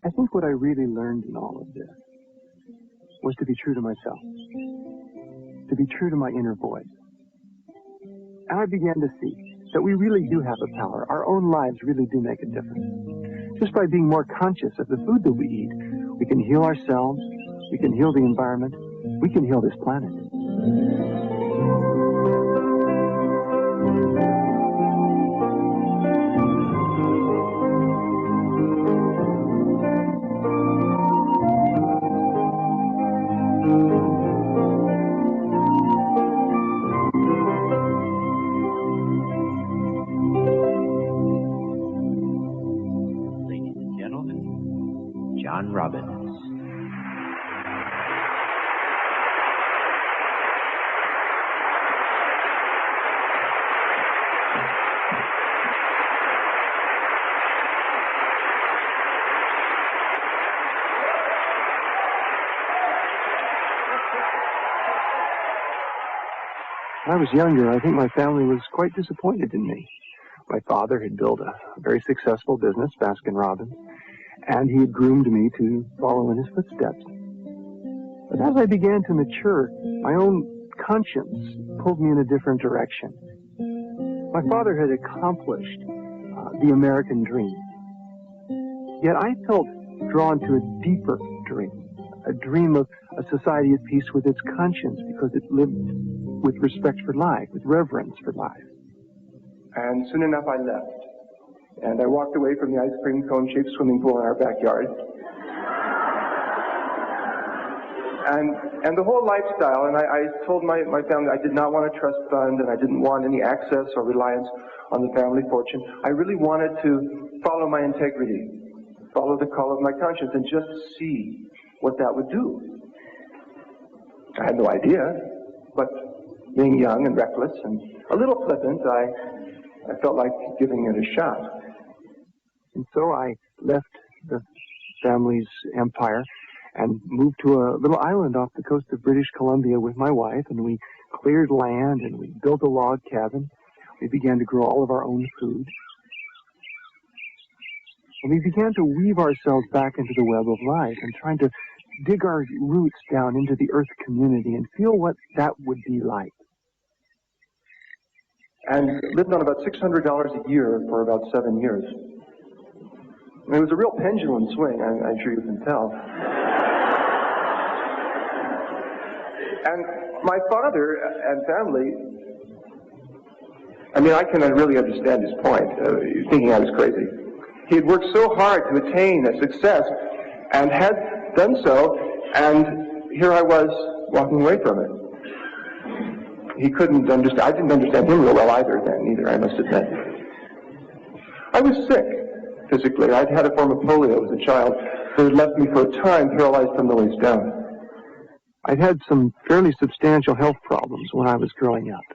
I think what I really learned in all of this was to be true to myself, to be true to my inner voice. And I began to see that we really do have a power. Our own lives really do make a difference. Just by being more conscious of the food that we eat, we can heal ourselves, we can heal the environment, we can heal this planet. When I was younger, I think my family was quite disappointed in me. My father had built a very successful business, Baskin-Robbins, and he had groomed me to follow in his footsteps. But as I began to mature, my own conscience pulled me in a different direction. My father had accomplished the American dream. Yet I felt drawn to a deeper dream, a dream of a society at peace with its conscience because it lived with respect for life, with reverence for life. And soon enough I left. And I walked away from the ice cream cone-shaped swimming pool in our backyard. And the whole lifestyle, and I told my family I did not want a trust fund and I didn't want any access or reliance on the family fortune. I really wanted to follow my integrity, follow the call of my conscience, and just see what that would do. I had no idea, but being young and reckless and a little flippant, I felt like giving it a shot. And so I left the family's empire and moved to a little island off the coast of British Columbia with my wife, and we cleared land and we built a log cabin. We began to grow all of our own food. And we began to weave ourselves back into the web of life and trying to dig our roots down into the earth community and feel what that would be like. And lived on about $600 a year for about 7 years. And it was a real pendulum swing, I'm sure you can tell. And my father and family, I mean, I cannot really understand his point, thinking I was crazy. He had worked so hard to attain a success and had done so, and here I was walking away from it. He couldn't understand. I didn't understand him real well either then, either, I must admit. I was sick, physically. I'd had a form of polio as a child that had left me for a time paralyzed from the waist down. I'd had some fairly substantial health problems when I was growing up,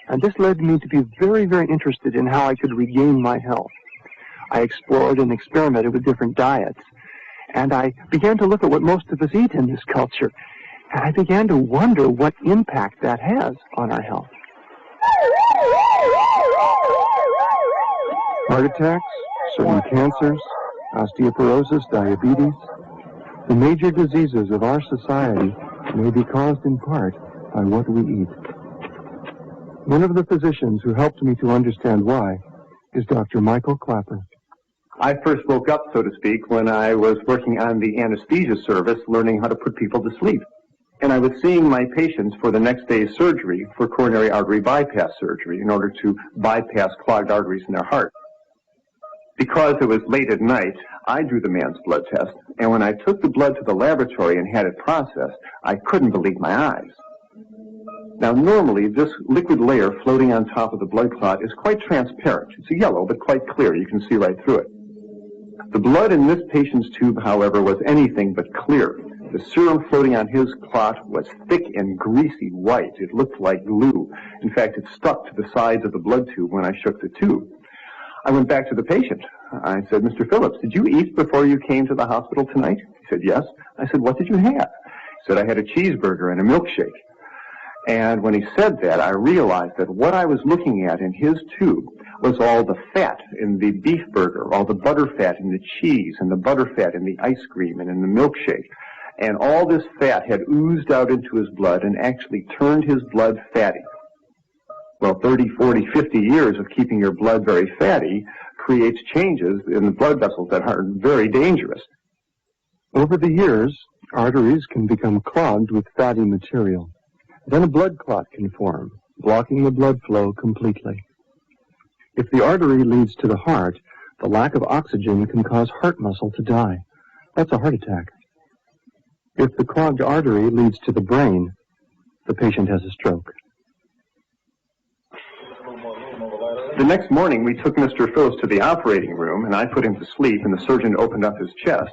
and this led me to be very, very interested in how I could regain my health. I explored and experimented with different diets, and I began to look at what most of us eat in this culture. And I began to wonder what impact that has on our health. Heart attacks, certain cancers, osteoporosis, diabetes. The major diseases of our society may be caused in part by what we eat. One of the physicians who helped me to understand why is Dr. Michael Clapper. I first woke up, so to speak, when I was working on the anesthesia service, learning how to put people to sleep. And I was seeing my patients for the next day's surgery for coronary artery bypass surgery in order to bypass clogged arteries in their heart. Because it was late at night, I drew the man's blood test, and when I took the blood to the laboratory and had it processed, I couldn't believe my eyes. Now, normally, this liquid layer floating on top of the blood clot is quite transparent. It's yellow, but quite clear. You can see right through it. The blood in this patient's tube, however, was anything but clear. The serum floating on his clot was thick and greasy white. It looked like glue. In fact, it stuck to the sides of the blood tube when I shook the tube. I went back to the patient. I said, Mr. Phillips, did you eat before you came to the hospital tonight? He said, yes. I said, what did you have? He said, I had a cheeseburger and a milkshake. And when he said that, I realized that what I was looking at in his tube was all the fat in the beef burger, all the butter fat in the cheese, and the butter fat in the ice cream and in the milkshake. And all this fat had oozed out into his blood and actually turned his blood fatty. Well, 30, 40, 50 years of keeping your blood very fatty creates changes in the blood vessels that are very dangerous. Over the years, arteries can become clogged with fatty material. Then a blood clot can form, blocking the blood flow completely. If the artery leads to the heart, the lack of oxygen can cause heart muscle to die. That's a heart attack. If the clogged artery leads to the brain, the patient has a stroke. The next morning, we took Mr. Phillips to the operating room, and I put him to sleep, and the surgeon opened up his chest.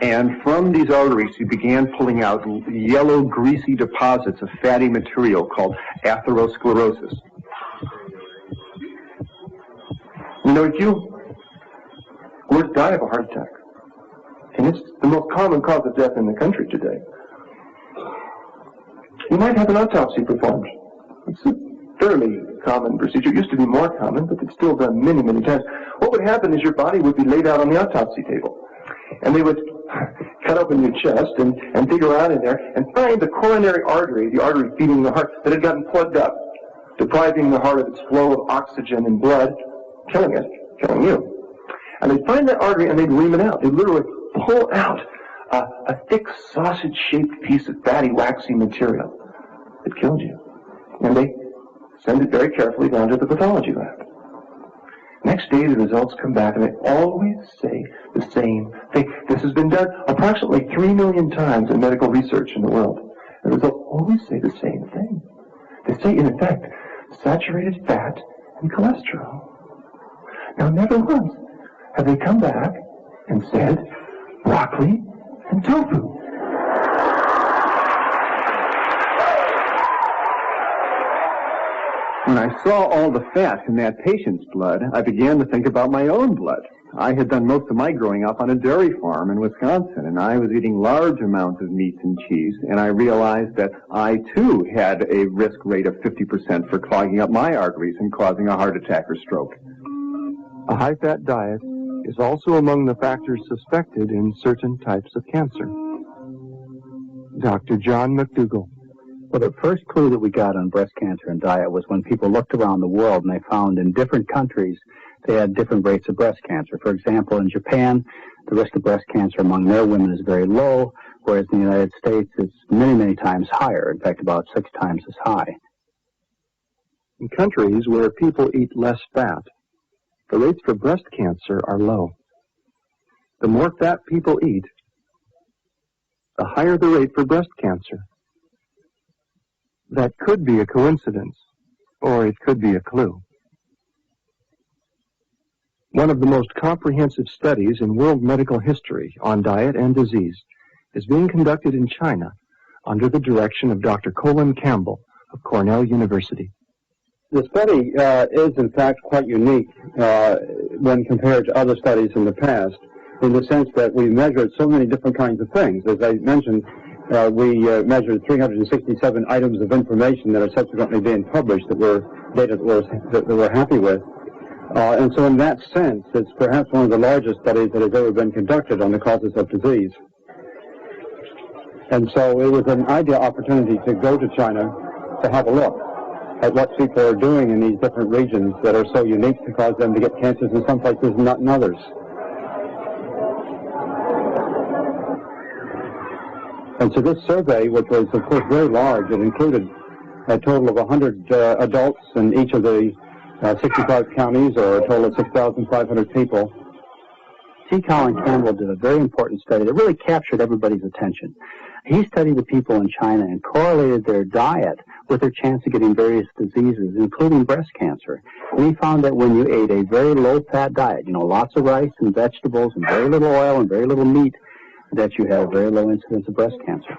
And from these arteries, he began pulling out yellow, greasy deposits of fatty material called atherosclerosis. You know, you would die of a heart attack. And it's the most common cause of death in the country today. You might have an autopsy performed. It's a fairly common procedure. It used to be more common, but it's still done many, many times. What would happen is your body would be laid out on the autopsy table. And they would cut open your chest and dig around in there and find the coronary artery, the artery feeding the heart, that had gotten plugged up, depriving the heart of its flow of oxygen and blood, killing it, killing you. And they'd find that artery and they'd ream it out. They'd literally pull out a thick sausage-shaped piece of fatty, waxy material that killed you. And they send it very carefully down to the pathology lab. Next day, the results come back, and they always say the same thing. This has been done approximately 3 million times in medical research in the world. And the results always say the same thing. They say, in effect, saturated fat and cholesterol. Now, never once have they come back and said broccoli and tofu. When I saw all the fat in that patient's blood, I began to think about my own blood. I had done most of my growing up on a dairy farm in Wisconsin, and I was eating large amounts of meats and cheese, and I realized that I, too, had a risk rate of 50% for clogging up my arteries and causing a heart attack or stroke. A high-fat diet is also among the factors suspected in certain types of cancer. Dr. John McDougall. Well, the first clue that we got on breast cancer and diet was when people looked around the world and they found in different countries they had different rates of breast cancer. For example, in Japan, the risk of breast cancer among their women is very low, whereas in the United States it's many, many times higher, in fact about 6 times as high. In countries where people eat less fat, the rates for breast cancer are low. The more fat people eat, the higher the rate for breast cancer. That could be a coincidence, or it could be a clue. One of the most comprehensive studies in world medical history on diet and disease is being conducted in China under the direction of Dr. Colin Campbell of Cornell University. The study is, in fact, quite unique when compared to other studies in the past, in the sense that we measured so many different kinds of things. As I mentioned, we measured 367 items of information that are subsequently being published that were data that we're happy with. And so in that sense, it's perhaps one of the largest studies that has ever been conducted on the causes of disease. And so it was an ideal opportunity to go to China to have a look at what people are doing in these different regions that are so unique to cause them to get cancers in some places and not in others. And so this survey, which was, of course, very large, it included a total of 100 adults in each of the 65 counties, or a total of 6,500 people. C. Colin Campbell did a very important study that really captured everybody's attention. He studied the people in China and correlated their diet with their chance of getting various diseases, including breast cancer. And he found that when you ate a very low-fat diet, lots of rice and vegetables and very little oil and very little meat, that you had a very low incidence of breast cancer.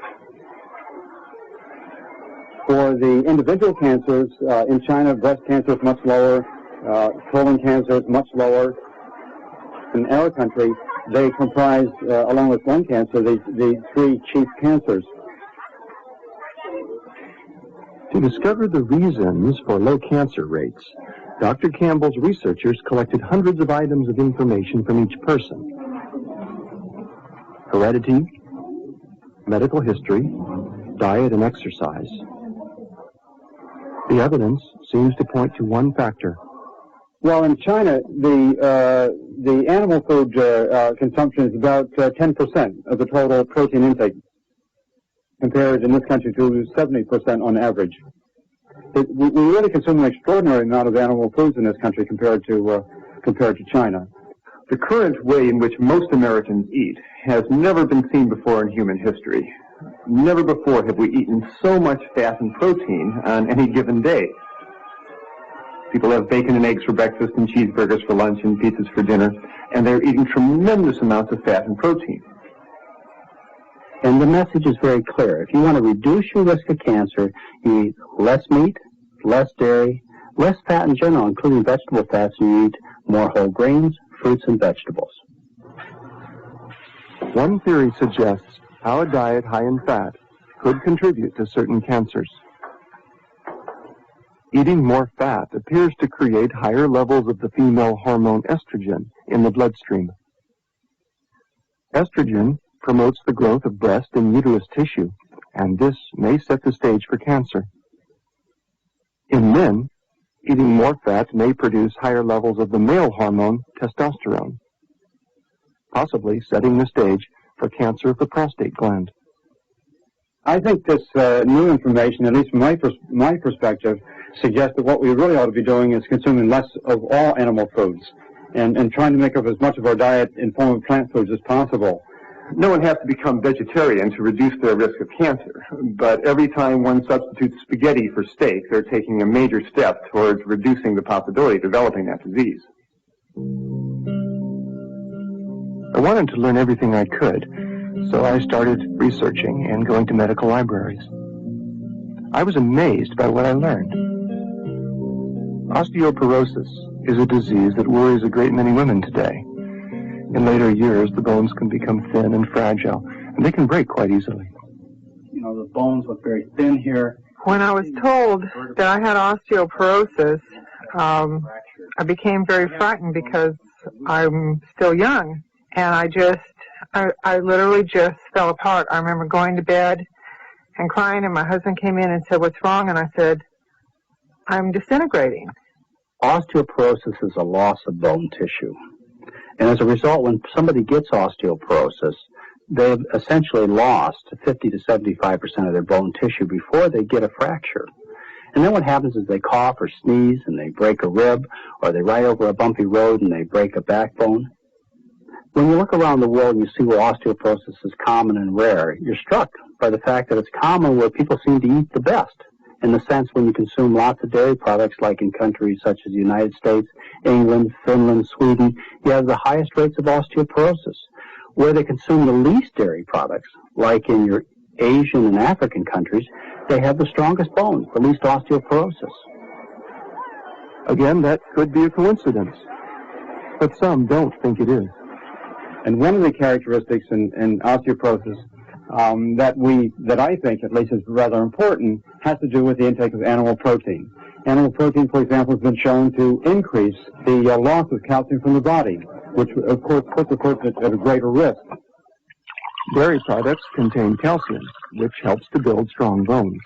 For the individual cancers, in China, breast cancer is much lower, colon cancer is much lower. In our country, they comprise, along with lung cancer, the 3 chief cancers. To discover the reasons for low cancer rates, Dr. Campbell's researchers collected hundreds of items of information from each person. Heredity, medical history, diet, and exercise. The evidence seems to point to one factor. Well, in China, the animal food consumption is about 10% of the total protein intake, compared in this country to 70% on average. We really consume an extraordinary amount of animal foods in this country compared to China. The current way in which most Americans eat has never been seen before in human history. Never before have we eaten so much fat and protein on any given day. People have bacon and eggs for breakfast and cheeseburgers for lunch and pizzas for dinner, and they're eating tremendous amounts of fat and protein. And the message is very clear. If you want to reduce your risk of cancer, you eat less meat, less dairy, less fat in general, including vegetable fats, and you eat more whole grains, fruits, and vegetables. One theory suggests how a diet high in fat could contribute to certain cancers. Eating more fat appears to create higher levels of the female hormone estrogen in the bloodstream. Estrogen promotes the growth of breast and uterus tissue, and this may set the stage for cancer. In men, eating more fat may produce higher levels of the male hormone testosterone, possibly setting the stage for cancer of the prostate gland. I think this new information, at least from my perspective, suggests that what we really ought to be doing is consuming less of all animal foods and trying to make up as much of our diet in form of plant foods as possible. No one has to become vegetarian to reduce their risk of cancer, but every time one substitutes spaghetti for steak, they're taking a major step towards reducing the possibility of developing that disease. I wanted to learn everything I could, so I started researching and going to medical libraries. I was amazed by what I learned. Osteoporosis is a disease that worries a great many women today. In later years, the bones can become thin and fragile, and they can break quite easily. You know, the bones look very thin here. When I was told that I had osteoporosis, I became very frightened because I'm still young, and I literally just fell apart. I remember going to bed and crying, and my husband came in and said, "What's wrong?" And I said, "I'm disintegrating." Osteoporosis is a loss of bone tissue. And as a result, when somebody gets osteoporosis, they've essentially lost 50 to 75% of their bone tissue before they get a fracture. And then what happens is they cough or sneeze and they break a rib, or they ride over a bumpy road and they break a backbone. When you look around the world and you see where osteoporosis is common and rare, you're struck by the fact that it's common where people seem to eat the best. In the sense, when you consume lots of dairy products, like in countries such as the United States, England, Finland, Sweden, you have the highest rates of osteoporosis. Where they consume the least dairy products, like in your Asian and African countries, they have the strongest bones, the least osteoporosis. Again, that could be a coincidence, but some don't think it is. And one of the characteristics in osteoporosis that I think, at least, is rather important, has to do with the intake of animal protein. Animal protein, for example, has been shown to increase the loss of calcium from the body, which, of course, puts the person at a greater risk. Dairy products contain calcium, which helps to build strong bones.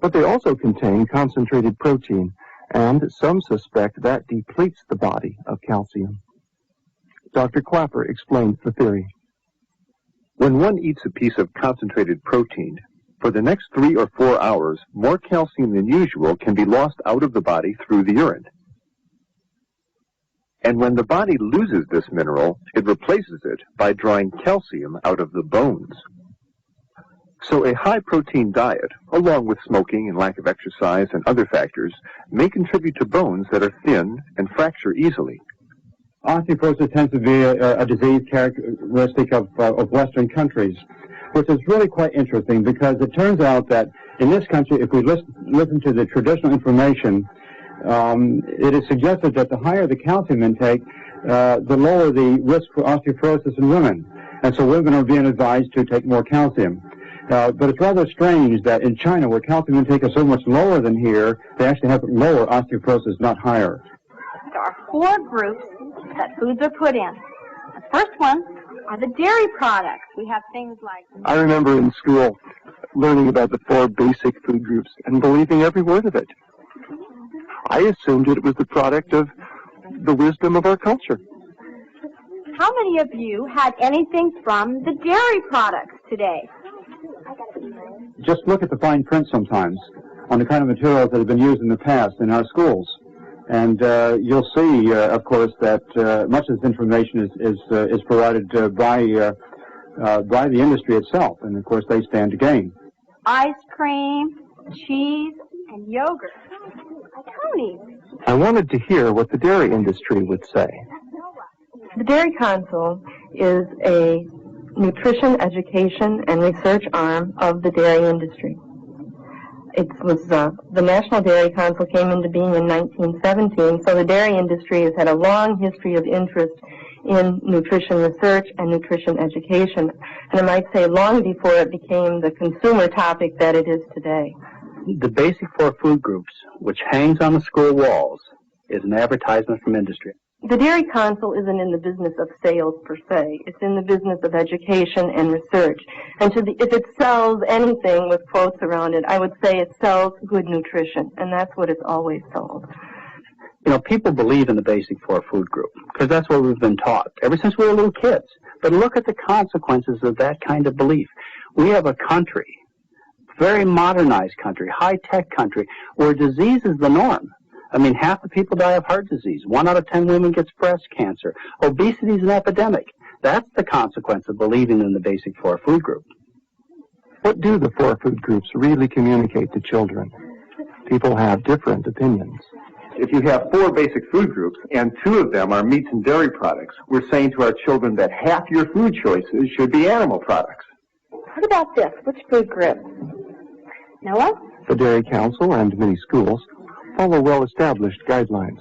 But they also contain concentrated protein, and some suspect that depletes the body of calcium. Dr. Clapper explains the theory. When one eats a piece of concentrated protein, for the next 3 or 4 hours, more calcium than usual can be lost out of the body through the urine. And when the body loses this mineral, it replaces it by drawing calcium out of the bones. So a high-protein diet, along with smoking and lack of exercise and other factors, may contribute to bones that are thin and fracture easily. Osteoporosis tends to be a disease characteristic of Western countries, which is really quite interesting because it turns out that in this country, if we listen to the traditional information, it is suggested that the higher the calcium intake, the lower the risk for osteoporosis in women. And so women are being advised to take more calcium. But it's rather strange that in China, where calcium intake is so much lower than here, they actually have lower osteoporosis, not higher. There are 4 groups that foods are put in. The first one are the dairy products. We have things like... I remember in school learning about the 4 basic food groups and believing every word of it. I assumed it was the product of the wisdom of our culture. How many of you had anything from the dairy products today? Just look at the fine print sometimes on the kind of materials that have been used in the past in our schools. And you'll see, of course, that much of this information is provided by the industry itself. And, of course, they stand to gain. Ice cream, cheese, and yogurt. Tony. I wanted to hear what the dairy industry would say. The Dairy Council is a nutrition, education, and research arm of the dairy industry. It was the National Dairy Council came into being in 1917, so the dairy industry has had a long history of interest in nutrition research and nutrition education, and I might say long before it became the consumer topic that it is today. The basic 4 food groups, which hangs on the school walls, is an advertisement from industry. The Dairy Council isn't in the business of sales per se. It's in the business of education and research. And if it sells anything with quotes around it, I would say it sells good nutrition, and that's what it's always sold. You know, people believe in the basic 4 food group because that's what we've been taught ever since we were little kids. But look at the consequences of that kind of belief. We have a country, very modernized country, high-tech country, where disease is the norm. I mean, half the people die of heart disease. 1 out of 10 women gets breast cancer. Obesity is an epidemic. That's the consequence of believing in the basic 4 food group. What do the 4 food groups really communicate to children? People have different opinions. If you have 4 basic food groups and 2 of them are meats and dairy products, we're saying to our children that half your food choices should be animal products. What about this? Which food group? Noah? The Dairy Council and many schools follow well-established guidelines.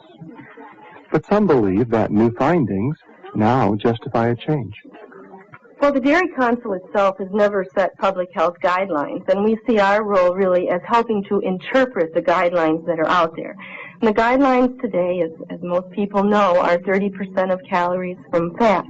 But some believe that new findings now justify a change. Well, the Dairy Council itself has never set public health guidelines, and we see our role really as helping to interpret the guidelines that are out there. And the guidelines today, as most people know, are 30% of calories from fat.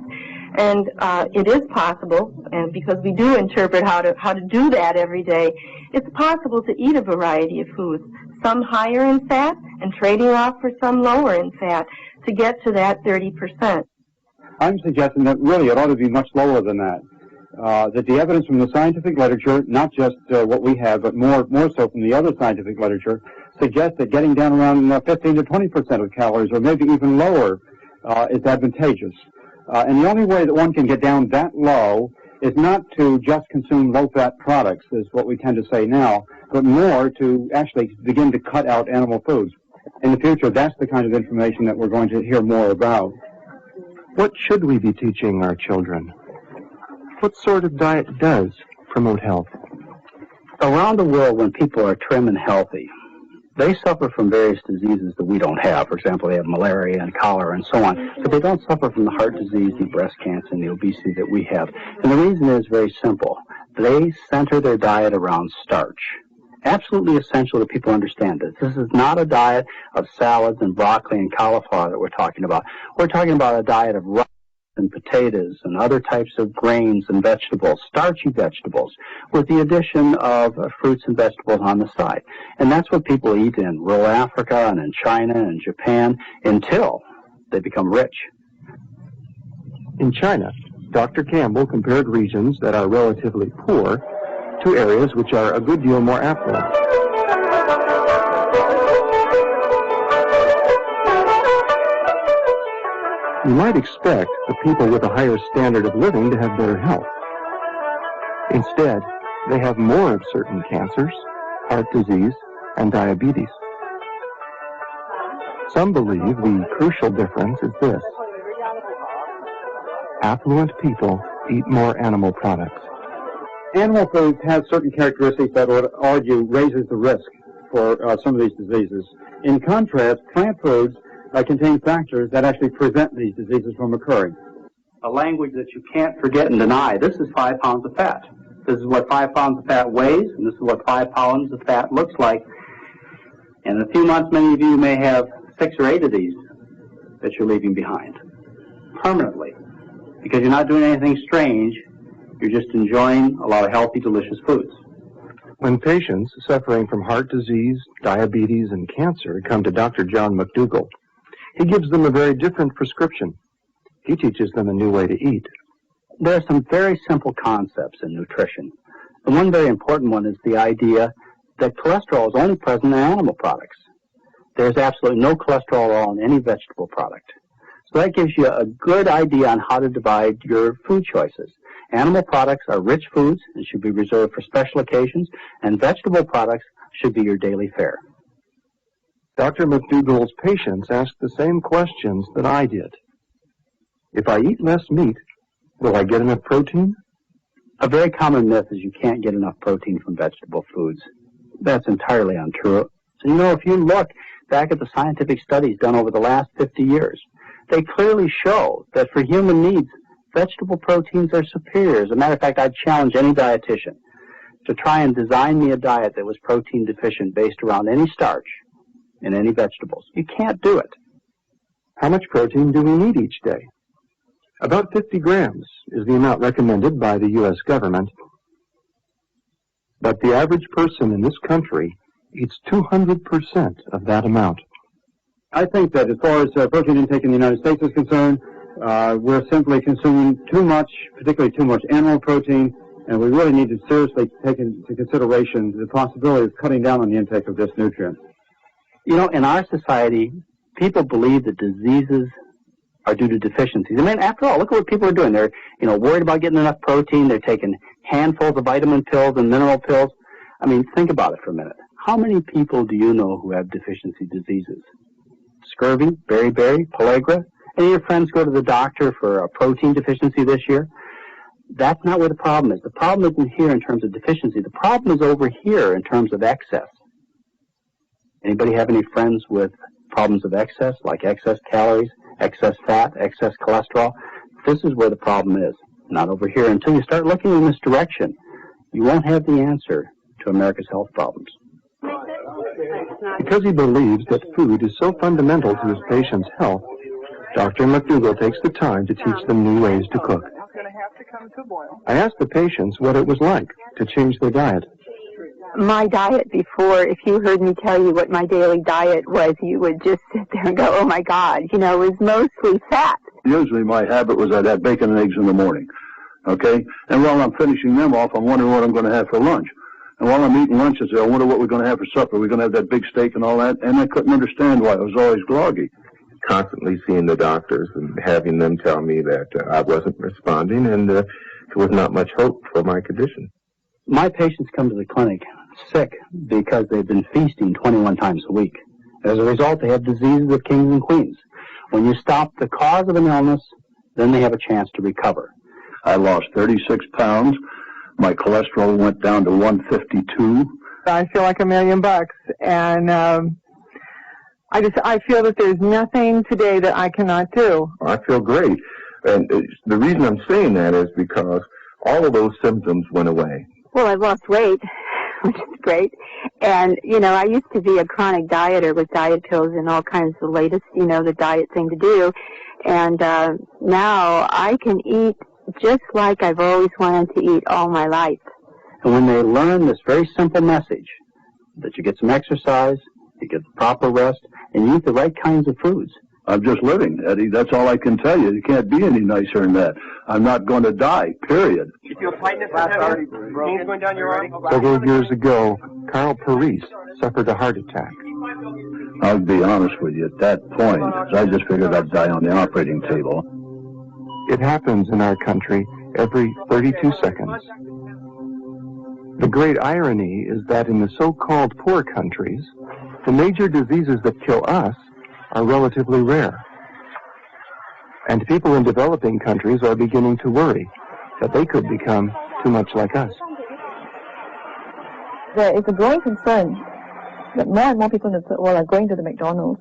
And it is possible, and because we do interpret how to do that every day, it's possible to eat a variety of foods, some higher in fat and trading off for some lower in fat to get to that 30%. I'm suggesting that really it ought to be much lower than that. That the evidence from the scientific literature, not just what we have, but more so from the other scientific literature, suggests that getting down around 15 to 20% of calories, or maybe even lower, is advantageous. And the only way that one can get down that low is not to just consume low-fat products, is what we tend to say now, but more to actually begin to cut out animal foods. In the future, that's the kind of information that we're going to hear more about. What should we be teaching our children? What sort of diet does promote health? Around the world, when people are trim and healthy, they suffer from various diseases that we don't have. For example, they have malaria and cholera and so on. But they don't suffer from the heart disease, the breast cancer, and the obesity that we have. And the reason is very simple. They center their diet around starch. Absolutely essential that people understand this. This is not a diet of salads and broccoli and cauliflower that we're talking about. We're talking about a diet of rice and potatoes and other types of grains and vegetables, starchy vegetables, with the addition of fruits and vegetables on the side. And that's what people eat in rural Africa and in China and Japan until they become rich. In China, Dr. Campbell compared regions that are relatively poor to areas which are a good deal more affluent. You might expect the people with a higher standard of living to have better health. Instead, they have more of certain cancers, heart disease, and diabetes. Some believe the crucial difference is this. Affluent people eat more animal products. Animal foods have certain characteristics that would argue raises the risk for some of these diseases. In contrast, plant foods contain factors that actually prevent these diseases from occurring. A language that you can't forget and deny. This is 5 pounds of fat. This is what 5 pounds of fat weighs, and this is what 5 pounds of fat looks like. And in a few months, many of you may have 6 or 8 of these that you're leaving behind permanently, because you're not doing anything strange. You're just enjoying a lot of healthy, delicious foods. When patients suffering from heart disease, diabetes, and cancer come to Dr. John McDougall, he gives them a very different prescription. He teaches them a new way to eat. There are some very simple concepts in nutrition. And one very important one is the idea that cholesterol is only present in animal products. There's absolutely no cholesterol at all in any vegetable product. So that gives you a good idea on how to divide your food choices. Animal products are rich foods and should be reserved for special occasions, and vegetable products should be your daily fare. Dr. McDougall's patients ask the same questions that I did. If I eat less meat, will I get enough protein? A very common myth is you can't get enough protein from vegetable foods. That's entirely untrue. So, you know, if you look back at the scientific studies done over the last 50 years, they clearly show that for human needs, vegetable proteins are superior. As a matter of fact, I'd challenge any dietitian to try and design me a diet that was protein deficient based around any starch and any vegetables. You can't do it. How much protein do we need each day? About 50 grams is the amount recommended by the U.S. government. But the average person in this country eats 200% of that amount. I think that as far as protein intake in the United States is concerned, we're simply consuming too much, particularly too much animal protein, and we really need to seriously take into consideration the possibility of cutting down on the intake of this nutrient. You know, in our society, people believe that diseases are due to deficiencies. I mean, after all, look at what people are doing. They're, worried about getting enough protein. They're taking handfuls of vitamin pills and mineral pills. I mean, think about it for a minute. How many people do you know who have deficiency diseases? Scurvy, beriberi, pellagra? Any of your friends go to the doctor for a protein deficiency this year? That's not where the problem is. The problem isn't here in terms of deficiency. The problem is over here in terms of excess. Anybody have any friends with problems of excess, like excess calories, excess fat, excess cholesterol? This is where the problem is, not over here. Until you start looking in this direction, you won't have the answer to America's health problems. Because he believes that food is so fundamental to his patients' health, Dr. McDougall takes the time to teach them new ways to cook. I asked the patients what it was like to change their diet. My diet before, if you heard me tell you what my daily diet was, you would just sit there and go, oh my God, it was mostly fat. Usually my habit was I'd have bacon and eggs in the morning, okay? And while I'm finishing them off, I'm wondering what I'm going to have for lunch. And while I'm eating lunch, I say, I wonder what we're going to have for supper. We're going to have that big steak and all that. And I couldn't understand why. I was always groggy. Constantly seeing the doctors and having them tell me that I wasn't responding and there was not much hope for my condition. My patients come to the clinic sick because they've been feasting 21 times a week. As a result, they have diseases of kings and queens. When you stop the cause of an illness, then they have a chance to recover. I lost 36 pounds. My cholesterol went down to 152. I feel like $1 million, and I feel that there's nothing today that I cannot do. I feel great. And the reason I'm saying that is because all of those symptoms went away. Well, I've lost weight, which is great. And, I used to be a chronic dieter with diet pills and all kinds of the latest, the diet thing to do. And now I can eat just like I've always wanted to eat all my life. And when they learn this very simple message, that you get some exercise, you get the proper rest, and you eat the right kinds of foods. I'm just living, Eddie. That's all I can tell you. You can't be any nicer than that. I'm not going to die, period. You feel tightness pains going down your arm? Several years ago, Carl Paris suffered a heart attack. I'll be honest with you, at that point, I just figured I'd die on the operating table. It happens in our country every 32 seconds. The great irony is that in the so-called poor countries, the major diseases that kill us are relatively rare. And people in developing countries are beginning to worry that they could become too much like us. There is a growing concern that more and more people in the world are going to the McDonald's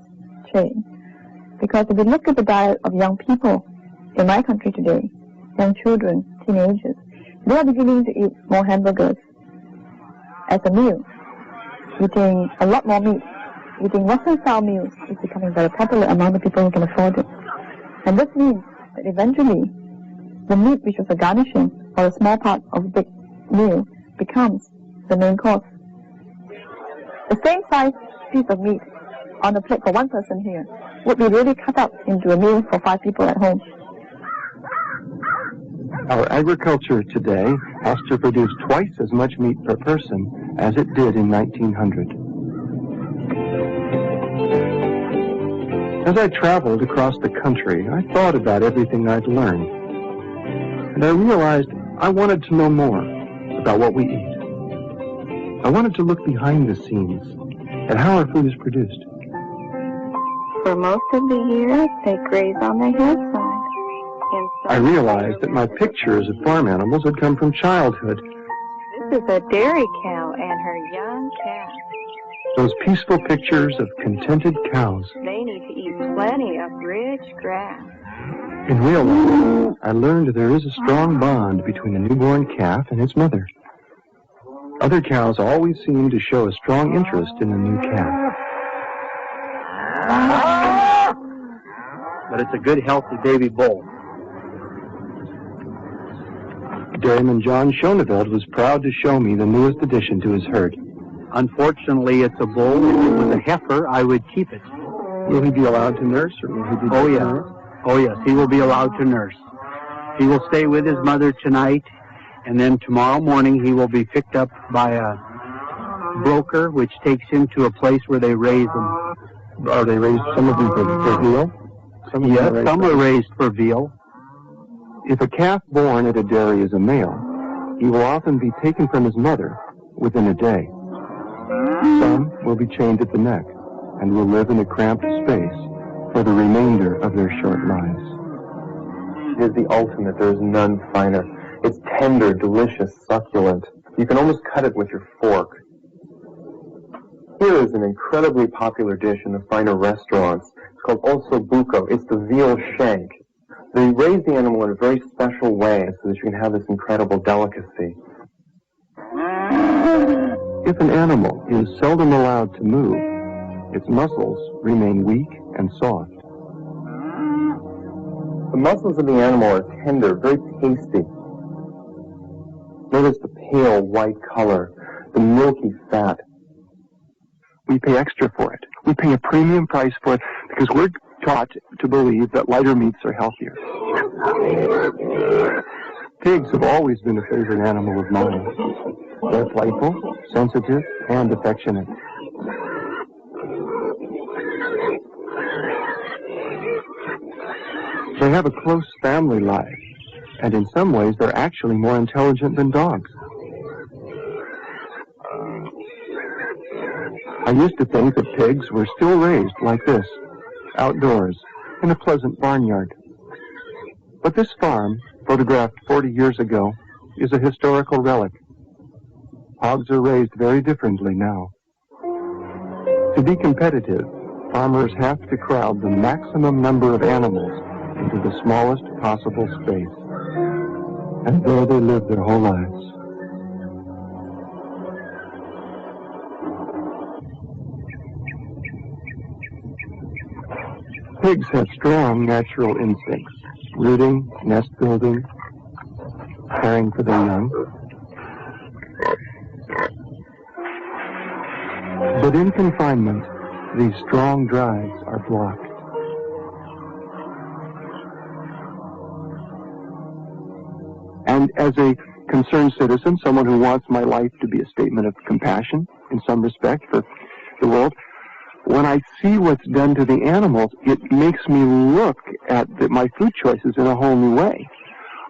chain. Because if you look at the diet of young people in my country today, young children, teenagers, They are beginning to eat more hamburgers as a meal, eating a lot more meat. Eating Western-style meals is becoming very popular among the people who can afford it. And this means that eventually, the meat which was a garnishing or a small part of a big meal becomes the main course. The same size piece of meat on a plate for one person here would be really cut up into a meal for 5 people at home. Our agriculture today has to produce twice as much meat per person as it did in 1900. As I traveled across the country, I thought about everything I'd learned. And I realized I wanted to know more about what we eat. I wanted to look behind the scenes at how our food is produced. For most of the year, they graze on the hillside. I realized that my pictures of farm animals had come from childhood. This is a dairy cow and her young calf. Those peaceful pictures of contented cows. They need to eat plenty of rich grass. In real life, I learned there is a strong bond between a newborn calf and its mother. Other cows always seem to show a strong interest in the new calf. But it's a good, healthy baby bull. Dairyman John Schoneveld was proud to show me the newest addition to his herd. Unfortunately, it's a bull. If it was a heifer, I would keep it. Will he be allowed to nurse, or will he be nurse? Oh, yes, he will be allowed to nurse. He will stay with his mother tonight, and then tomorrow morning he will be picked up by a broker, which takes him to a place where they raise them. Are they raised, some of them for veal? Yes, some are raised for veal. If a calf born at a dairy is a male, he will often be taken from his mother within a day. Some will be chained at the neck and will live in a cramped space for the remainder of their short lives. It is the ultimate. There is none finer. It's tender, delicious, succulent. You can almost cut it with your fork. Here is an incredibly popular dish in the finer restaurants. It's called Osteoporosis. It's the Veal Shank. They raise the animal in a very special way so that you can have this incredible delicacy. If an animal is seldom allowed to move, its muscles remain weak and soft. The muscles of the animal are tender, very pasty. Notice the pale white color, the milky fat. We pay extra for it. We pay a premium price for it because we're taught to believe that lighter meats are healthier. Pigs have always been a favorite animal of mine. They're playful, sensitive, and affectionate. They have a close family life, and in some ways they're actually more intelligent than dogs. I used to think that pigs were still raised like this, outdoors, in a pleasant barnyard. But this farm, photographed 40 years ago, is a historical relic. Hogs are raised very differently now. To be competitive, farmers have to crowd the maximum number of animals into the smallest possible space. And there they live their whole lives. Pigs have strong natural instincts, rooting, nest building, caring for their young. But in confinement, these strong drives are blocked. And as a concerned citizen, someone who wants my life to be a statement of compassion in some respect for the world, when I see what's done to the animals, it makes me look at my food choices in a whole new way.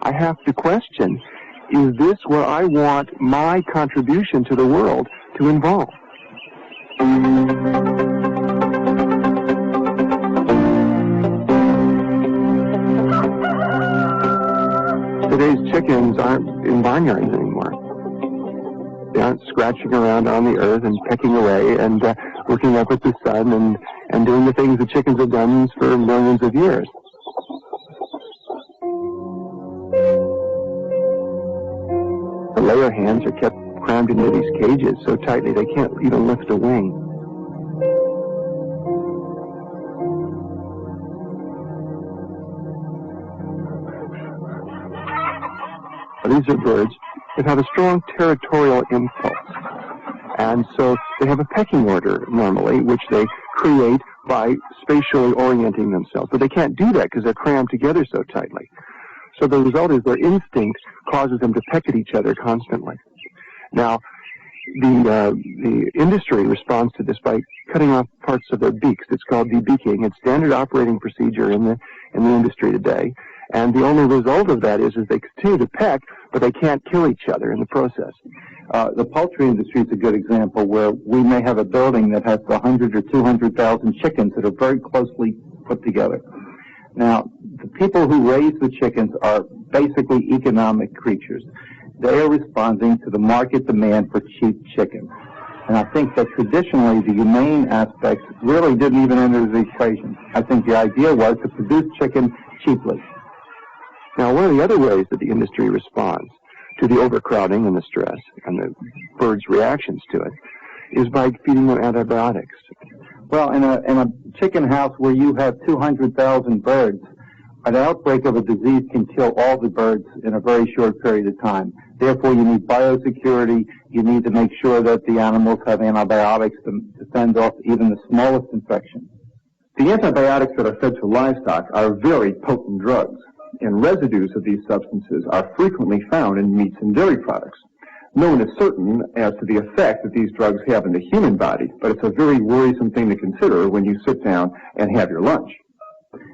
I have to question, is this where I want my contribution to the world to involve? Today's chickens aren't in barnyards anymore. They aren't scratching around on the earth and pecking away and looking up at the sun and doing the things the chickens have done for millions of years. The layer hens are kept crammed into these cages so tightly they can't even lift a wing. These are birds that have a strong territorial impulse. And so they have a pecking order normally, which they create by spatially orienting themselves. But they can't do that because they're crammed together so tightly. So the result is their instinct causes them to peck at each other constantly. Now, the industry responds to this by cutting off parts of their beaks. It's called debeaking. It's standard operating procedure in the industry today. And the only result of that is they continue to peck, but they can't kill each other in the process. The poultry industry is a good example where we may have a building that has 100 or 200,000 chickens that are very closely put together. Now, the people who raise the chickens are basically economic creatures. They are responding to the market demand for cheap chicken. And I think that traditionally the humane aspects really didn't even enter the equation. I think the idea was to produce chicken cheaply. Now, one of the other ways that the industry responds to the overcrowding and the stress and the birds' reactions to it is by feeding them antibiotics. Well, in a chicken house where you have 200,000 birds, an outbreak of a disease can kill all the birds in a very short period of time. Therefore, you need biosecurity. You need to make sure that the animals have antibiotics to fend off even the smallest infection. The antibiotics that are fed to livestock are very potent drugs, and residues of these substances are frequently found in meats and dairy products. No one is certain as to the effect that these drugs have in the human body, but it's a very worrisome thing to consider when you sit down and have your lunch.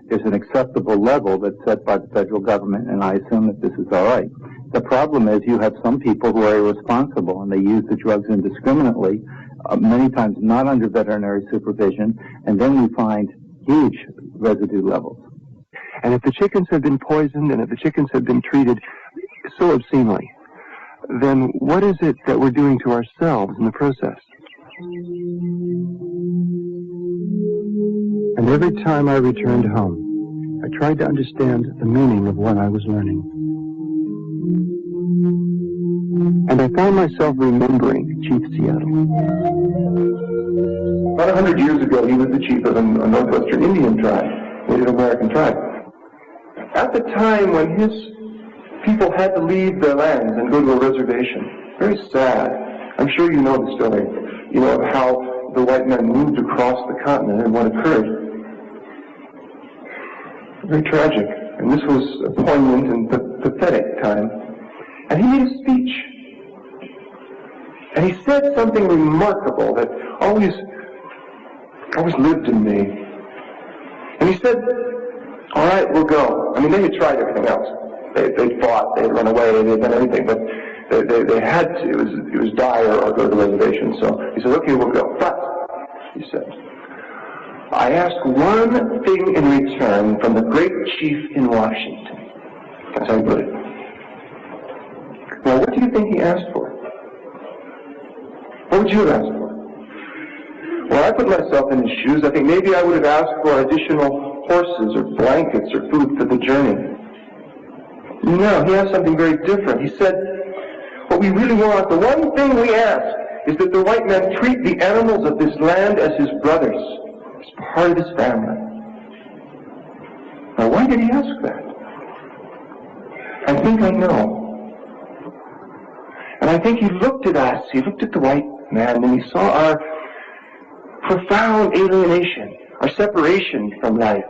There's an acceptable level that's set by the federal government, and I assume that this is all right. The problem is you have some people who are irresponsible, and they use the drugs indiscriminately, many times not under veterinary supervision, and then we find huge residue levels. And if the chickens have been poisoned and if the chickens have been treated so obscenely, then what is it that we're doing to ourselves in the process? And every time I returned home, I tried to understand the meaning of what I was learning. And I found myself remembering Chief Seattle. About 100 years ago, he was the chief of a northwestern Indian tribe, Native American tribe. At the time when his people had to leave their lands and go to a reservation, very sad. I'm sure you know the story, you know, of how the white men moved across the continent and what occurred. Very tragic. And this was a poignant and pathetic time. And he made a speech. And he said something remarkable that always lived in me. And he said, all right, we'll go. I mean, they had tried everything else. They'd fought, they'd run away, they'd done everything, but they had to. It was die or go to the reservation. So he said, okay, we'll go. But, he said, I ask one thing in return from the great chief in Washington. That's how he put it. Now, what do you think he asked for? What would you have asked for? Well, I put myself in his shoes. I think maybe I would have asked for additional horses or blankets or food for the journey. No, he asked something very different. He said, what we really want, the one thing we ask, is that the white man treat the animals of this land as his brothers, as part of his family. Now, why did he ask that? I think I know. And I think he looked at us, he looked at the white man, and he saw our profound alienation, our separation from life,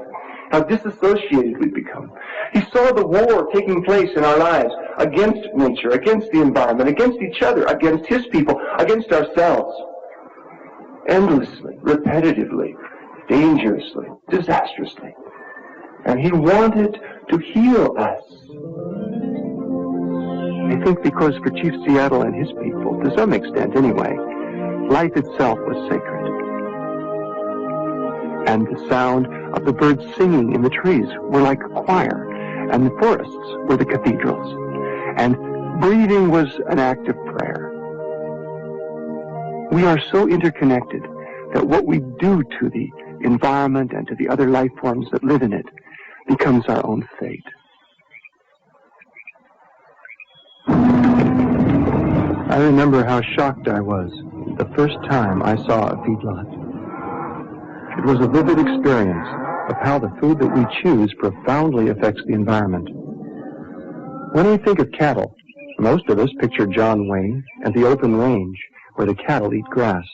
how disassociated we've become. He saw the war taking place in our lives against nature, against the environment, against each other, against his people, against ourselves. Endlessly, repetitively, dangerously, disastrously. And he wanted to heal us. I think because for Chief Seattle and his people, to some extent anyway, life itself was sacred. And the sound of the birds singing in the trees were like a choir, and the forests were the cathedrals. And breathing was an act of prayer. We are so interconnected that what we do to the environment and to the other life forms that live in it becomes our own fate. I remember how shocked I was the first time I saw a feedlot. It was a vivid experience of how the food that we choose profoundly affects the environment. When we think of cattle, most of us picture John Wayne and the open range where the cattle eat grass.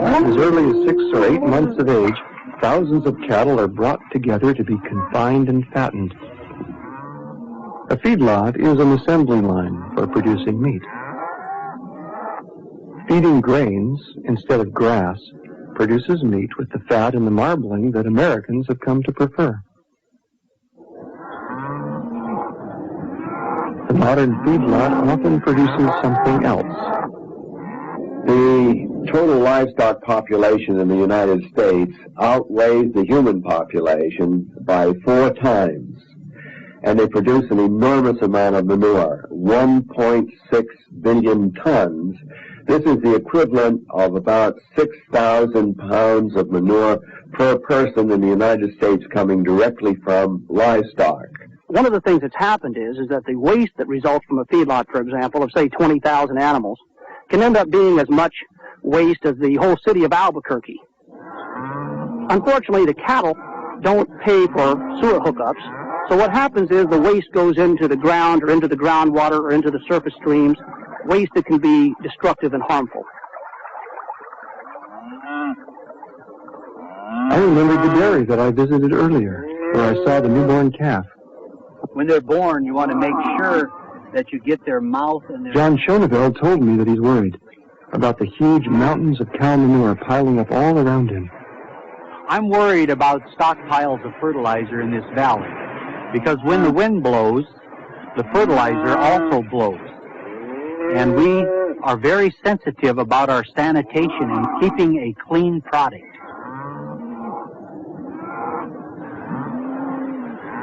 As early as 6 or 8 months of age, thousands of cattle are brought together to be confined and fattened. A feedlot is an assembly line for producing meat. Feeding grains instead of grass produces meat with the fat and the marbling that Americans have come to prefer. The modern feedlot often produces something else. The total livestock population in the United States outweighs the human population by 4 times, and they produce an enormous amount of manure, 1.6 billion tons. This is the equivalent of about 6,000 pounds of manure per person in the United States coming directly from livestock. One of the things that's happened is that the waste that results from a feedlot, for example, of say 20,000 animals, can end up being as much waste as the whole city of Albuquerque. Unfortunately, the cattle don't pay for sewer hookups, so what happens is the waste goes into the ground or into the groundwater or into the surface streams, waste that can be destructive and harmful. I remembered the dairy that I visited earlier, where I saw the newborn calf. When they're born, you want to make sure that you get their mouth and their... John Schoneveld told me that he's worried about the huge mountains of cow manure piling up all around him. I'm worried about stockpiles of fertilizer in this valley, because when the wind blows, the fertilizer also blows. And we are very sensitive about our sanitation and keeping a clean product.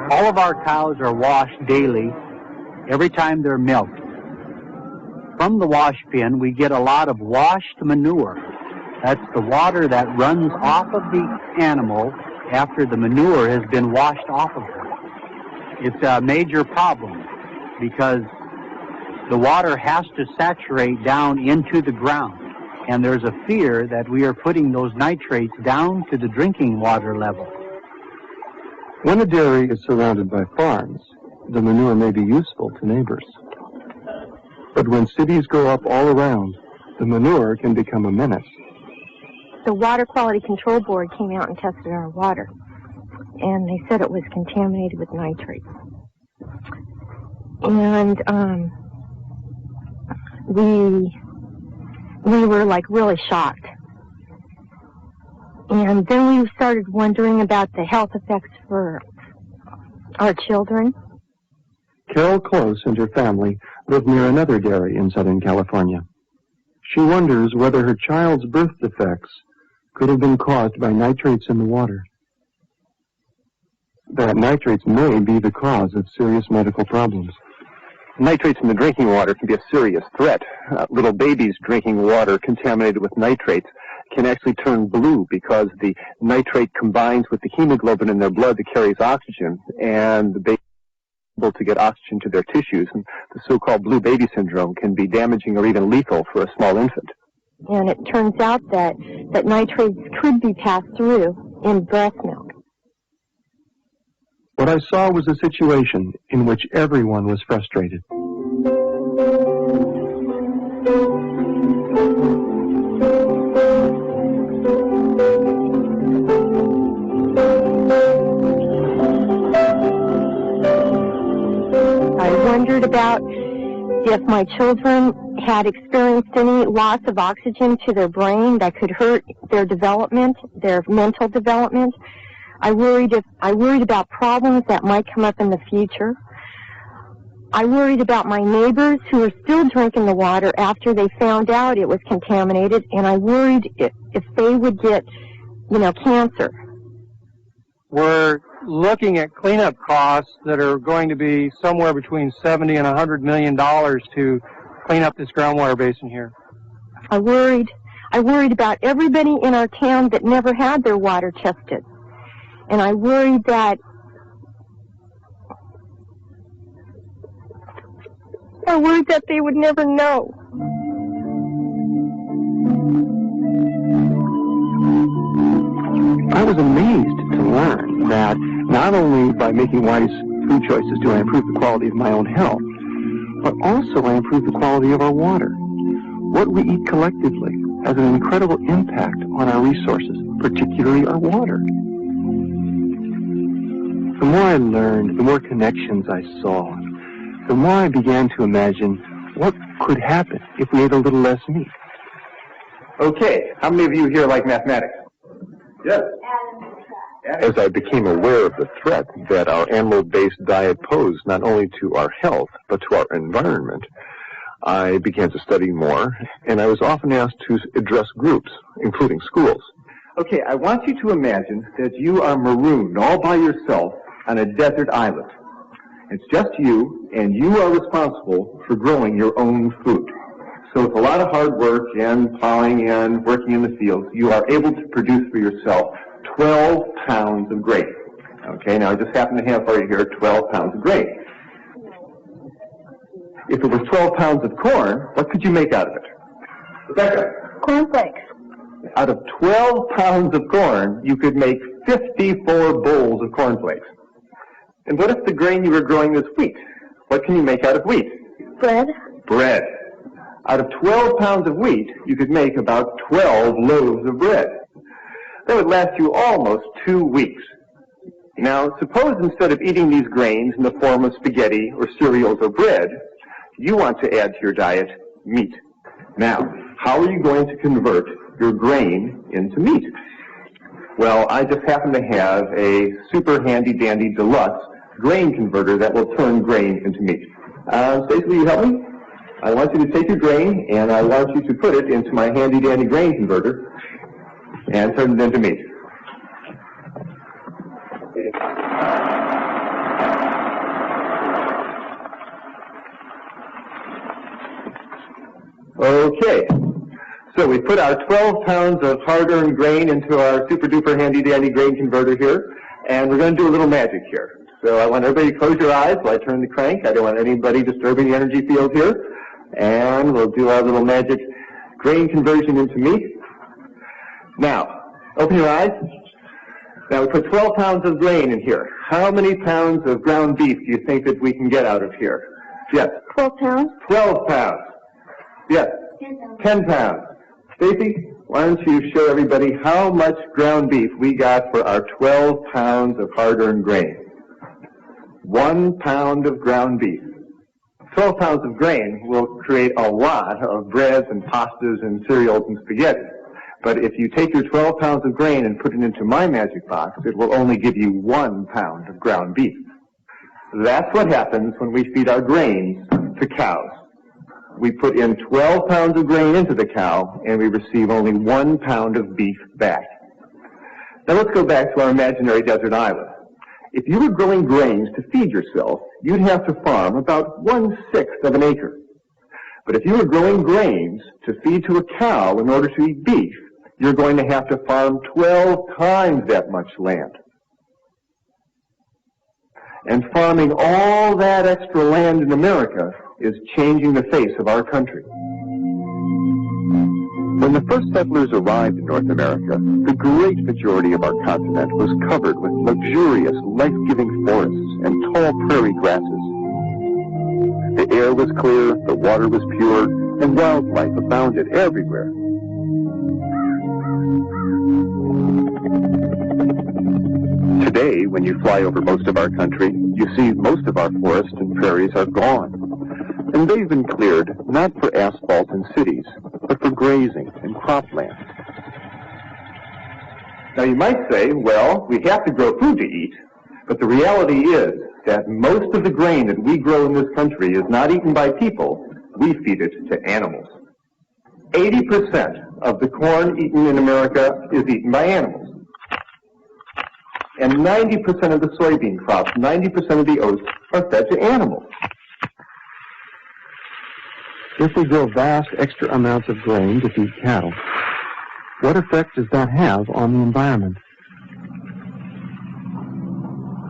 All of our cows are washed daily every time they're milked. From the wash bin, we get a lot of washed manure. That's the water that runs off of the animal after the manure has been washed off of her. It's a major problem because the water has to saturate down into the ground, and there's a fear that we are putting those nitrates down to the drinking water level. When a dairy is surrounded by farms, the manure may be useful to neighbors. But when cities grow up all around, the manure can become a menace. The Water Quality Control Board came out and tested our water, and they said it was contaminated with nitrates. And we were like really shocked. And then we started wondering about the health effects for our children. Carol Close and her family live near another dairy in Southern California. She wonders whether her child's birth defects could have been caused by nitrates in the water. That nitrates may be the cause of serious medical problems. Nitrates in the drinking water can be a serious threat. Little babies drinking water contaminated with nitrates can actually turn blue because the nitrate combines with the hemoglobin in their blood that carries oxygen, and the baby is able to get oxygen to their tissues. And the so-called blue baby syndrome can be damaging or even lethal for a small infant. And it turns out that nitrates could be passed through in breast milk. What I saw was a situation in which everyone was frustrated. I wondered about if my children had experienced any loss of oxygen to their brain that could hurt their development, their mental development. I worried about problems that might come up in the future. I worried about my neighbors who are still drinking the water after they found out it was contaminated, and I worried if they would get, cancer. We're looking at cleanup costs that are going to be somewhere between $70 and $100 million to clean up this groundwater basin here. I worried about everybody in our town that never had their water tested. And I worried that or words that they would never know. I was amazed to learn that not only by making wise food choices do I improve the quality of my own health, but also I improve the quality of our water. What we eat collectively has an incredible impact on our resources, particularly our water. The more I learned, the more connections I saw, the more I began to imagine what could happen if we ate a little less meat. Okay, how many of you here like mathematics? Yes. As I became aware of the threat that our animal-based diet posed not only to our health, but to our environment, I began to study more, and I was often asked to address groups, including schools. Okay, I want you to imagine that you are marooned all by yourself on a desert island. It's just you, and you are responsible for growing your own food. So with a lot of hard work and plowing and working in the fields, you are able to produce for yourself 12 pounds of grain. Okay, now I just happen to have for you here 12 pounds of grain. If it was 12 pounds of corn, what could you make out of it? Rebecca? Cornflakes. Out of 12 pounds of corn, you could make 54 bowls of cornflakes. And what if the grain you were growing was wheat? What can you make out of wheat? Bread. Bread. Out of 12 pounds of wheat, you could make about 12 loaves of bread. That would last you almost 2 weeks. Now, suppose instead of eating these grains in the form of spaghetti or cereals or bread, you want to add to your diet meat. Now, how are you going to convert your grain into meat? Well, I just happen to have a super handy-dandy deluxe grain converter that will turn grain into meat. Stacey, will you help me? I want you to take your grain, and I want you to put it into my handy-dandy grain converter and turn it into meat. Okay, so we put our 12 pounds of hard-earned grain into our super-duper handy-dandy grain converter here, and we're going to do a little magic here. So I want everybody to close your eyes while I turn the crank. I don't want anybody disturbing the energy field here. And we'll do our little magic grain conversion into meat. Now, open your eyes. Now we put 12 pounds of grain in here. How many pounds of ground beef do you think that we can get out of here? Yes. 12 pounds. 12 pounds. Yes. 10 pounds. Stacey, why don't you show everybody how much ground beef we got for our 12 pounds of hard-earned grain? 1 pound of ground beef. 12 pounds of grain will create a lot of breads and pastas and cereals and spaghetti. But if you take your 12 pounds of grain and put it into my magic box, it will only give you 1 pound of ground beef. That's what happens when we feed our grains to cows. We put in 12 pounds of grain into the cow, and we receive only 1 pound of beef back. Now let's go back to our imaginary desert island. If you were growing grains to feed yourself, you'd have to farm about 1/6 of an acre. But if you were growing grains to feed to a cow in order to eat beef, you're going to have to farm 12 times that much land. And farming all that extra land in America is changing the face of our country. When the first settlers arrived in North America, the great majority of our continent was covered with luxurious, life-giving forests and tall prairie grasses. The air was clear, the water was pure, and wildlife abounded everywhere. Today, when you fly over most of our country, you see most of our forests and prairies are gone. And they've been cleared not for asphalt and cities, but for grazing and cropland. Now you might say, well, we have to grow food to eat, but the reality is that most of the grain that we grow in this country is not eaten by people, we feed it to animals. 80% of the corn eaten in America is eaten by animals. And 90% of the soybean crops, 90% of the oats are fed to animals. If we grow vast extra amounts of grain to feed cattle, what effect does that have on the environment?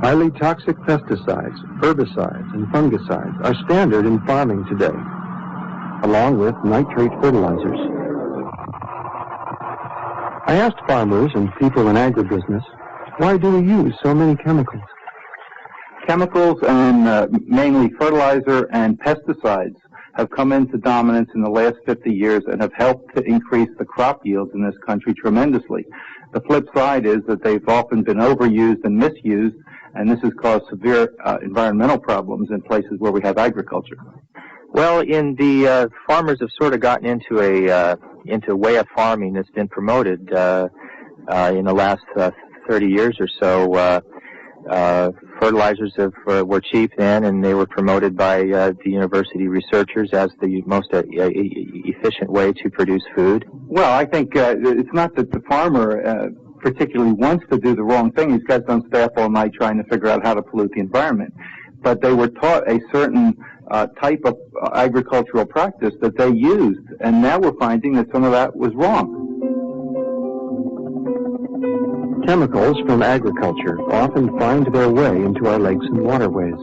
Highly toxic pesticides, herbicides, and fungicides are standard in farming today, along with nitrate fertilizers. I asked farmers and people in agribusiness, why do we use so many chemicals? Chemicals and mainly fertilizer and pesticides have come into dominance in the last 50 years and have helped to increase the crop yields in this country tremendously. The flip side is that they've often been overused and misused, and this has caused severe environmental problems in places where we have agriculture. Well, farmers have sort of gotten into a way of farming that's been promoted in the last 30 years or so. Fertilizers were cheap then, and they were promoted by the university researchers as the most efficient way to produce food. Well, I think it's not that the farmer particularly wants to do the wrong thing. He's got on staff all night trying to figure out how to pollute the environment. But they were taught a certain type of agricultural practice that they used, and now we're finding that some of that was wrong. Chemicals from agriculture often find their way into our lakes and waterways.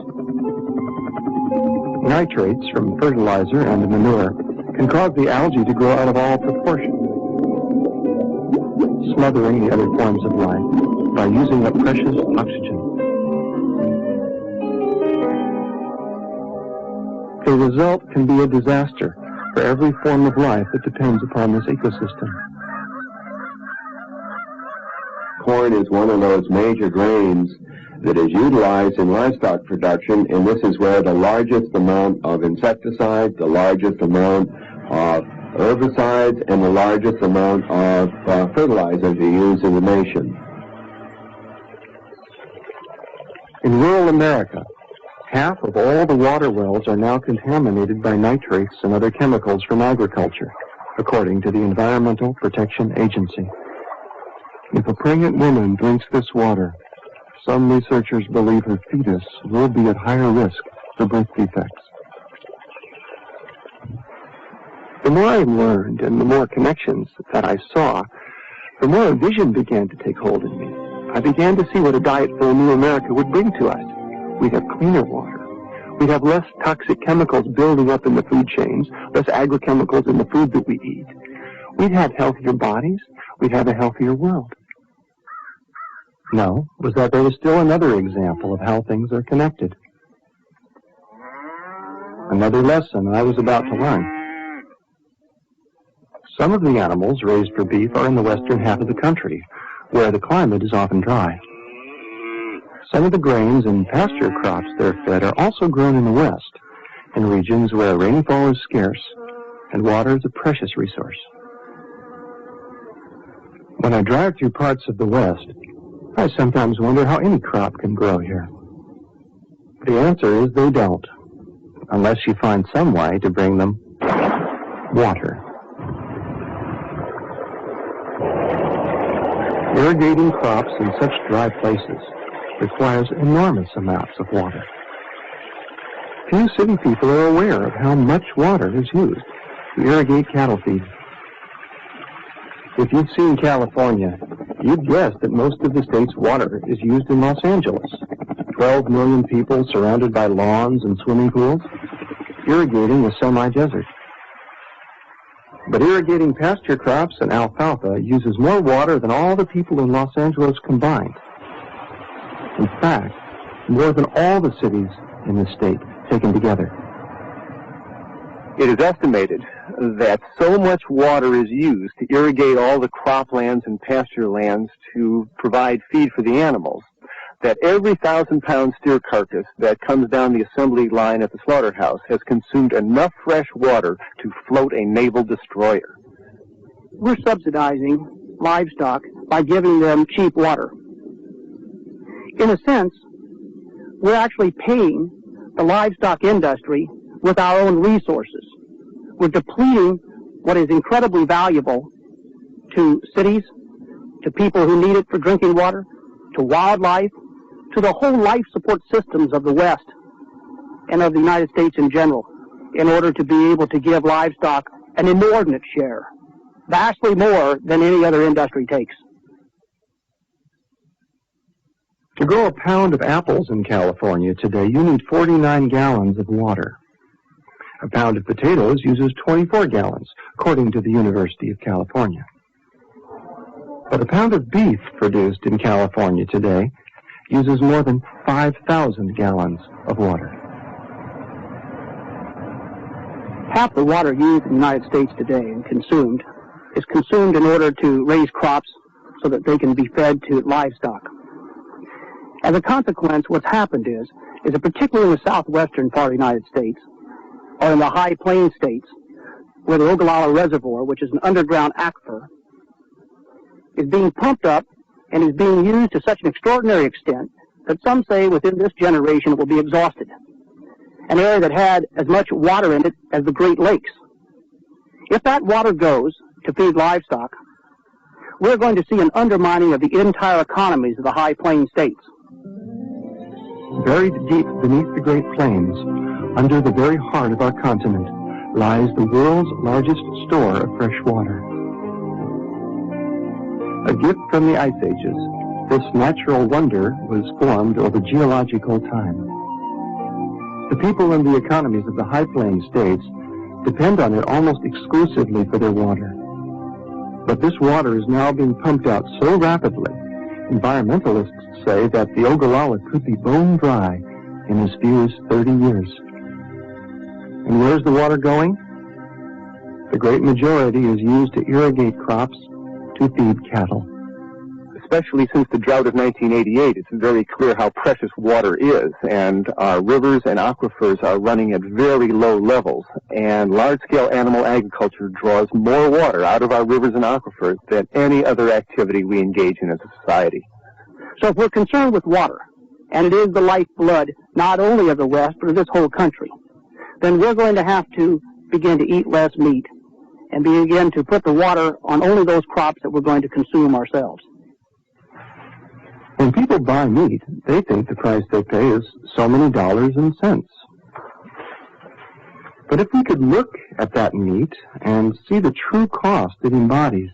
Nitrates from fertilizer and manure can cause the algae to grow out of all proportion, smothering the other forms of life by using up precious oxygen. The result can be a disaster for every form of life that depends upon this ecosystem. Corn is one of those major grains that is utilized in livestock production, and this is where the largest amount of insecticides, the largest amount of herbicides, and the largest amount of fertilizers are used in the nation. In rural America, half of all the water wells are now contaminated by nitrates and other chemicals from agriculture, according to the Environmental Protection Agency. If a pregnant woman drinks this water, some researchers believe her fetus will be at higher risk for birth defects. The more I learned and the more connections that I saw, the more a vision began to take hold in me. I began to see what a diet for a new America would bring to us. We'd have cleaner water. We'd have less toxic chemicals building up in the food chains, less agrochemicals in the food that we eat. We'd have healthier bodies. We'd have a healthier world. No, was that there was still another example of how things are connected. Another lesson I was about to learn. Some of the animals raised for beef are in the western half of the country, where the climate is often dry. Some of the grains and pasture crops they're fed are also grown in the west, in regions where rainfall is scarce and water is a precious resource. When I drive through parts of the west, I sometimes wonder how any crop can grow here. The answer is they don't, unless you find some way to bring them water. Irrigating crops in such dry places requires enormous amounts of water. Few city people are aware of how much water is used to irrigate cattle feed. If you've seen California, you'd guess that most of the state's water is used in Los Angeles. 12 million people surrounded by lawns and swimming pools, irrigating a semi-desert. But irrigating pasture crops and alfalfa uses more water than all the people in Los Angeles combined. In fact, more than all the cities in the state taken together. It is estimated that so much water is used to irrigate all the croplands and pasture lands to provide feed for the animals that every 1,000-pound steer carcass that comes down the assembly line at the slaughterhouse has consumed enough fresh water to float a naval destroyer. We're subsidizing livestock by giving them cheap water. In a sense, we're actually paying the livestock industry with our own resources. We're depleting what is incredibly valuable to cities, to people who need it for drinking water, to wildlife, to the whole life support systems of the West and of the United States in general, in order to be able to give livestock an inordinate share, vastly more than any other industry takes. To grow a pound of apples in California today, you need 49 gallons of water. A pound of potatoes uses 24 gallons, according to the University of California. But a pound of beef produced in California today uses more than 5,000 gallons of water. Half the water used in the United States today and consumed is consumed in order to raise crops so that they can be fed to livestock. As a consequence, what's happened is that particularly in the southwestern part of the United States, or in the high plains states, where the Ogallala Reservoir, which is an underground aquifer, is being pumped up and is being used to such an extraordinary extent that some say within this generation it will be exhausted. An area that had as much water in it as the Great Lakes. If that water goes to feed livestock, we're going to see an undermining of the entire economies of the high plains states. Buried deep beneath the Great Plains, under the very heart of our continent, lies the world's largest store of fresh water. A gift from the Ice Ages, this natural wonder was formed over geological time. The people and the economies of the High Plains states depend on it almost exclusively for their water. But this water is now being pumped out so rapidly, environmentalists say that the Ogallala could be bone dry in as few as 30 years. And where's the water going? The great majority is used to irrigate crops, to feed cattle. Especially since the drought of 1988, it's very clear how precious water is, and our rivers and aquifers are running at very low levels, and large-scale animal agriculture draws more water out of our rivers and aquifers than any other activity we engage in as a society. So if we're concerned with water, and it is the lifeblood not only of the West, but of this whole country, then we're going to have to begin to eat less meat and begin to put the water on only those crops that we're going to consume ourselves. When people buy meat, they think the price they pay is so many dollars and cents. But if we could look at that meat and see the true cost it embodies,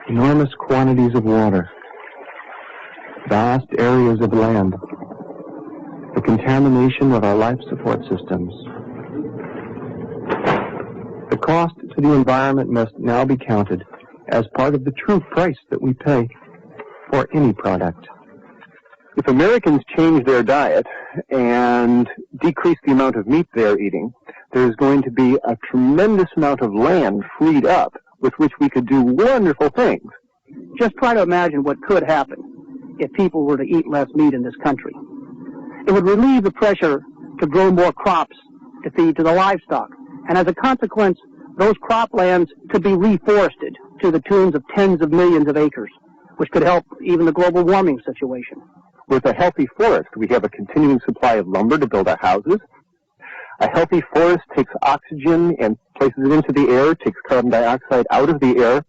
enormous quantities of water, vast areas of land, the contamination of our life support systems, the cost to the environment must now be counted as part of the true price that we pay for any product. If Americans change their diet and decrease the amount of meat they're eating, there's going to be a tremendous amount of land freed up with which we could do wonderful things. Just try to imagine what could happen if people were to eat less meat in this country. It would relieve the pressure to grow more crops to feed to the livestock. And as a consequence, those croplands could be reforested to the tunes of tens of millions of acres, which could help even the global warming situation. With a healthy forest, we have a continuing supply of lumber to build our houses. A healthy forest takes oxygen and places it into the air, takes carbon dioxide out of the air.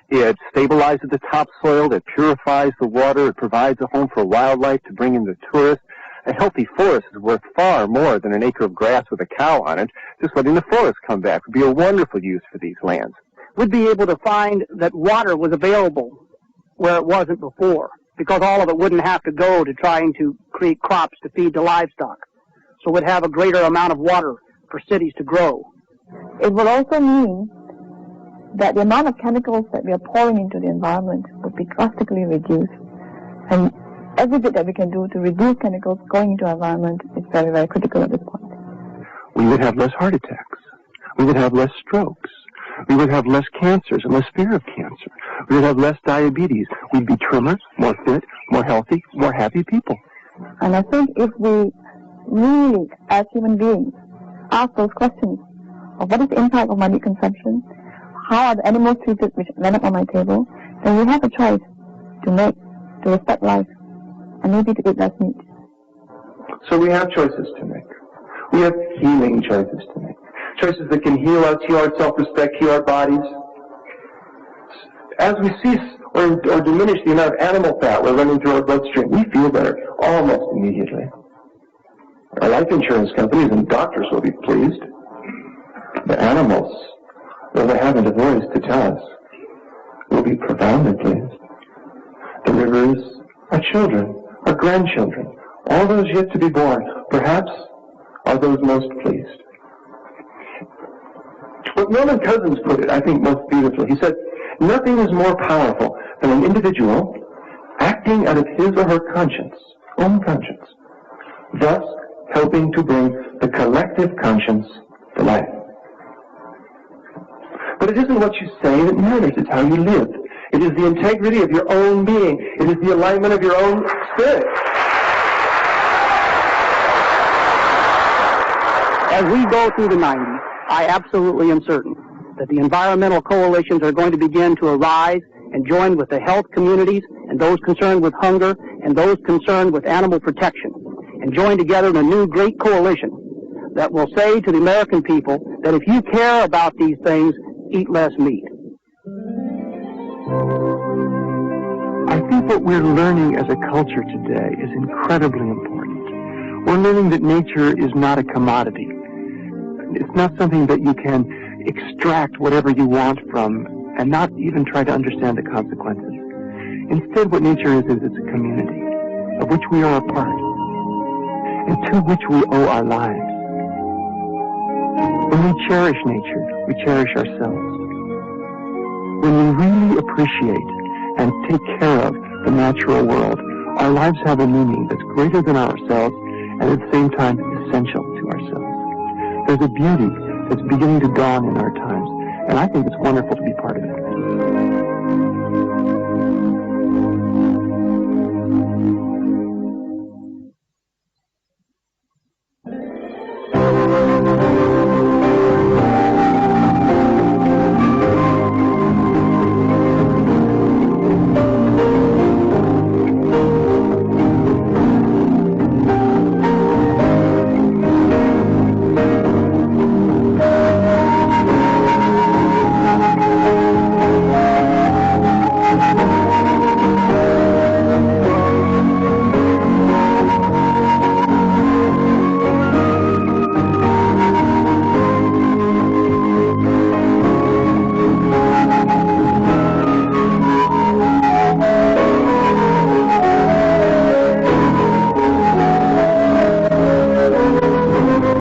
It stabilizes the topsoil, it purifies the water, it provides a home for wildlife to bring in the tourists. A healthy forest is worth far more than an acre of grass with a cow on it. Just letting the forest come back would be a wonderful use for these lands. We'd be able to find that water was available where it wasn't before, because all of it wouldn't have to go to trying to create crops to feed the livestock. So we'd have a greater amount of water for cities to grow. It will also mean that the amount of chemicals that we are pouring into the environment would be drastically reduced. And every bit that we can do to reduce chemicals going into our environment is very, very critical at this point. We would have less heart attacks. We would have less strokes. We would have less cancers and less fear of cancer. We would have less diabetes. We'd be trimmer, more fit, more healthy, more happy people. And I think if we really, as human beings, ask those questions of what is the impact of my meat consumption, how are the animals treated which end up on my table, then we have a choice to make, to respect life, and maybe to eat less meat. So we have choices to make. We have healing choices to make. Choices that can heal us, heal our self-respect, heal our bodies. As we cease or diminish the amount of animal fat we're running through our bloodstream, we feel better almost immediately. Our life insurance companies and doctors will be pleased. The animals, though they haven't a voice to tell us, will be profoundly pleased. The rivers, our children, our grandchildren, all those yet to be born, perhaps are those most pleased. What Norman Cousins put it, I think, most beautifully. He said, nothing is more powerful than an individual acting out of his or her own conscience, thus helping to bring the collective conscience to life. But it isn't what you say that matters, it's how you live. It is the integrity of your own being. It is the alignment of your own spirit. As we go through the 90s, I absolutely am certain that the environmental coalitions are going to begin to arise and join with the health communities and those concerned with hunger and those concerned with animal protection, and join together in a new great coalition that will say to the American people that if you care about these things, eat less meat. I think what we're learning as a culture today is incredibly important. We're learning that nature is not a commodity. It's not something that you can extract whatever you want from and not even try to understand the consequences. Instead, what nature is it's a community of which we are a part and to which we owe our lives. When we cherish nature, we cherish ourselves. When we really appreciate and take care of the natural world, our lives have a meaning that's greater than ourselves and at the same time essential to ourselves. There's a beauty that's beginning to dawn in our times, and I think it's wonderful to be part of it.